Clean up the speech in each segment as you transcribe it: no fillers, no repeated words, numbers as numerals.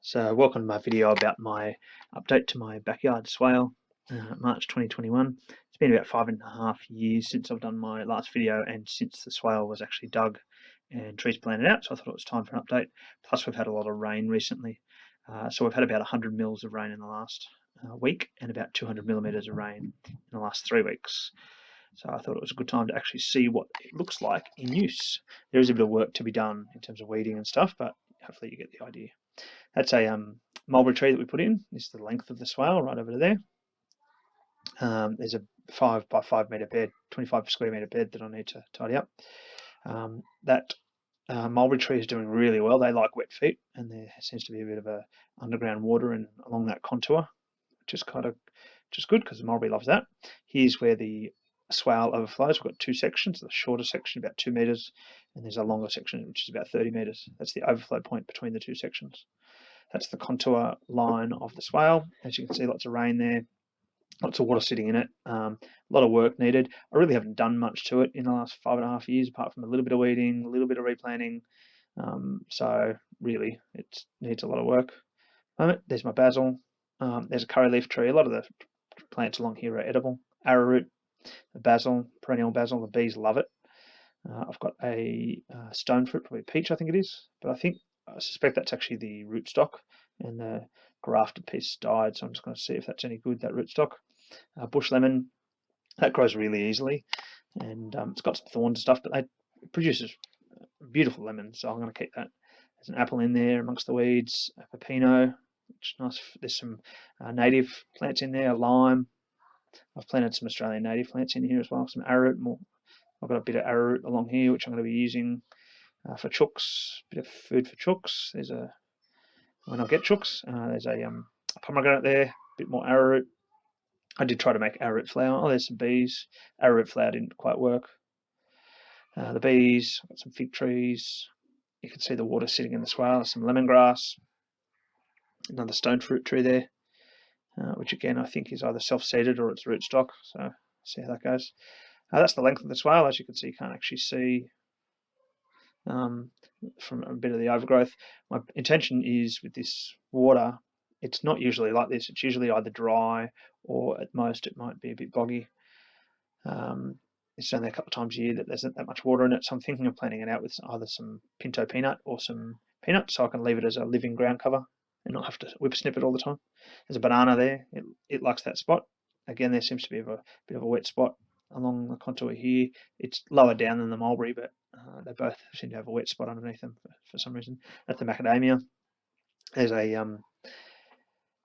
So welcome to my video about my update to my backyard swale, March 2021. It's been about 5.5 years since I've done my last video and since the swale was actually dug and trees planted out, so I thought it was time for an update. Plus we've had a lot of rain recently. So we've had about 100 mils of rain in the last week and about 200 millimeters of rain in the last 3 weeks. So I thought it was a good time to actually see what it looks like in use. There is a bit of work to be done in terms of weeding and stuff, but hopefully you get the idea. That's a mulberry tree that we put in. This is the length of the swale right over there. There's a 5 by 5 meter bed, 25 square meter bed that I need to tidy up. That mulberry tree is doing really well. They like wet feet, and there seems to be a bit of a underground water and along that contour, which is just good because the mulberry loves that. Here's where the swale overflows. We've got two sections. The shorter section about 2 meters, and there's a longer section which is about 30 meters. That's the overflow point between the two sections. That's the contour line of the swale. As you can see, lots of rain there, lots of water sitting in it, a lot of work needed. I really haven't done much to it in the last 5.5 years, apart from a little bit of weeding, a little bit of replanting. So really, it needs a lot of work. There's my basil. There's a curry leaf tree. A lot of the plants along here are edible. Arrowroot, the basil, perennial basil, the bees love it. I've got a stone fruit, probably peach I think it is, but I suspect that's actually the rootstock, and the grafted piece died, so I'm just going to see if that's any good, that rootstock. Bush lemon, that grows really easily, and it's got some thorns and stuff, but it produces beautiful lemons, so I'm going to keep that. There's an apple in there amongst the weeds, a pepino, which is nice. There's some native plants in there, a lime. I've planted some Australian native plants in here as well, some arrowroot. I've got a bit of arrowroot along here, which I'm going to be using for chooks, bit of food for chooks. When I get chooks, there's a pomegranate there, a bit more arrowroot. I did try to make arrowroot flour. Oh, there's some bees. Arrowroot flour didn't quite work. The bees, I've got some fig trees. You can see the water sitting in the swale. Some lemongrass. Another stone fruit tree there, which again I think is either self-seeded or it's rootstock. So see how that goes. That's the length of the swale. As you can see, you can't actually see from a bit of the overgrowth. My intention is with this water, it's not usually like this. It's usually either dry or at most it might be a bit boggy. It's only a couple of times a year that there's not that much water in it, so I'm thinking of planting it out with either some pinto peanut or some peanut, so I can leave it as a living ground cover and not have to whip snip it all the time. There's a banana there. It likes that spot. Again, there seems to be a bit of a wet spot along the contour here. It's lower down than the mulberry, but they both seem to have a wet spot underneath them for some reason. That's the macadamia. There's a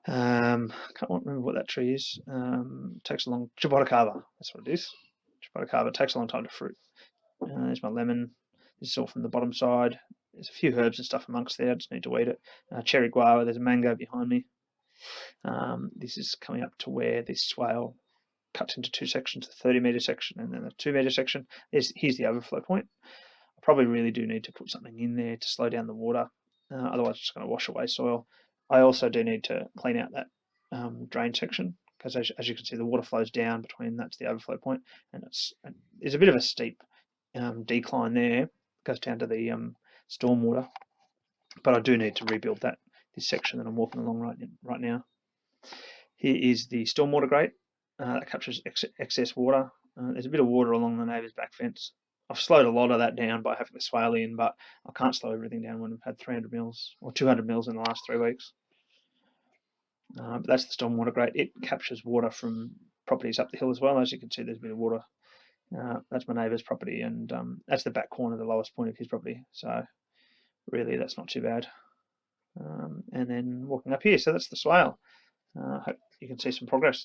can't remember what that tree is. Takes a long Chibotacaba. That's what it is. Chibotacaba takes a long time to fruit. There's my lemon. This is all from the bottom side. There's a few herbs and stuff amongst there. I just need to weed it. Cherry guava. There's a mango behind me. This is coming up to where this swale cuts into two sections, the 30-meter section and then the 2-meter section. Here's the overflow point. I probably really do need to put something in there to slow down the water, otherwise it's just going to wash away soil. I also do need to clean out that drain section, because as you can see, the water flows down between, that's the overflow point, and there's a bit of a steep decline there. It goes down to the stormwater, but I do need to rebuild this section that I'm walking along right now. Here is the stormwater grate. That captures excess water. There's a bit of water along the neighbour's back fence. I've slowed a lot of that down by having the swale in, but I can't slow everything down when I've had 300 mils or 200 mils in the last 3 weeks. But that's the stormwater grate. It captures water from properties up the hill as well. As you can see, there's a bit of water. That's my neighbour's property, and that's the back corner, the lowest point of his property. So really, that's not too bad. And then walking up here, so that's the swale. I hope you can see some progress.